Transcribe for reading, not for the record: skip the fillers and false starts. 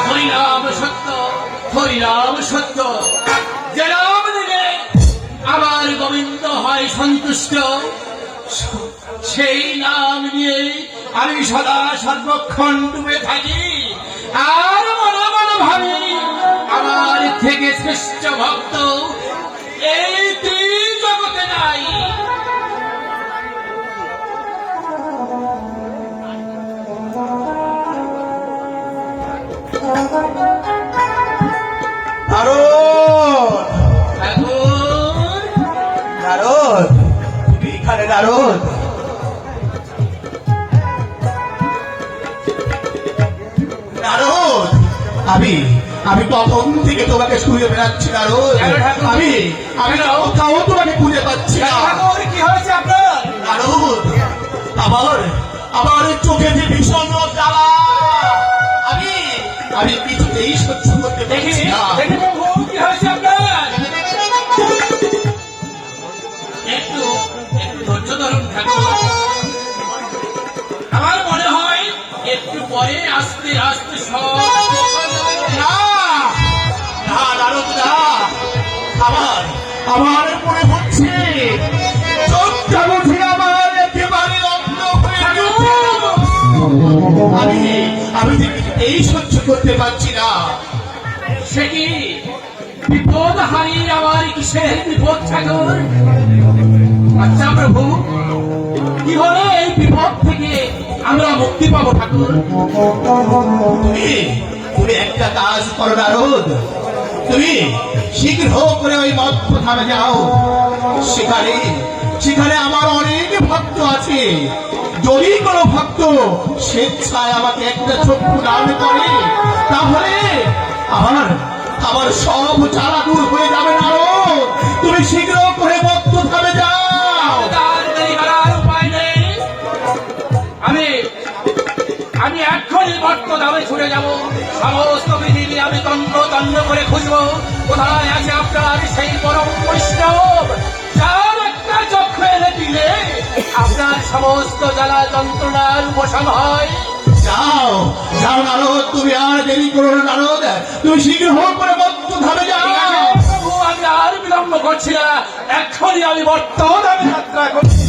হরিনাম সত্য, হরিনাম সত্য। যে নাম দিলে আমার গোবিন্দ হয় সন্তুষ্ট, সেই নাম নিয়ে আমি সদা সর্বক্ষণ ডুবে থাকি। আর মনে মনে ভাবি আমার থেকে শ্রেষ্ঠ ভক্ত এই জগতে নাই। নারদ, নারদ, তুমি এখানে নারদ? নারদ, আমি তখন থেকে তোমাকে শুয়ে বেড়াচ্ছি নারদ। আমি কোথাও তোমাকে খুঁজে পাচ্ছি না। কি হয়েছে আপনার? নারদ, আমার চোখে যে ভীষণ জ্বালা, আমি কিছুতেই সহ্য করতে পারছি না। কি হয়েছে আপনার? একটু ধৈর্য ধরুন ঠাকুর। আমার মনে হয় একটু পরে আস্তে আস্তে সব নারদ না, আমার মনে হচ্ছে চোখটা বুঝে আমার একেবারে অন্ধ হয়ে গেছে। আমি যে কিছুতেই সহ্য করতে পারছি না। সে কি বিপদ হারিয়ে আমার কিসের বিপদ ঠাকুর? আচ্ছা প্রভু, কি হলে এই বিপদ থেকে আমরা মুক্তি পাবো ঠাকুর? তুমি একটা কাজ করো নারদ, তুমি শীঘ্র করে ওই মধ্য ধামে যাও। সেখানে আমার অনেক ভক্ত আছে। যদি কোনো ভক্ত স্বেচ্ছায় আমাকে একটা চক্ষু দান করে, তাহলে আমার সব জ্বালা দূর হয়ে যাবে নারদ। তুমি শীঘ্র করে মধ্য ধামে যাও। তার দেরি করার উপায় নেই। আমি এক্ষুনি মর্ত ধামে ছুটে যাব। সমস্ত পৃথিবী আমি তন্ন করে খুঁজবো কোথায় আছে আপনার সেই পরম বৈষ্ণব, যার একটা চক্ষু এনে দিলে আপনার সমস্ত জ্বালা যন্ত্রণার উপশম হয়। যাও যাও নারদ, তুমি আর দেরি করো না নারদ, তুমি শীঘ্র করে মধ্য ধামে যাও। প্রভু, আমি আর বিলম্ব করছি না, এক্ষুনি আমি বর্তমানে যাত্রা করছি।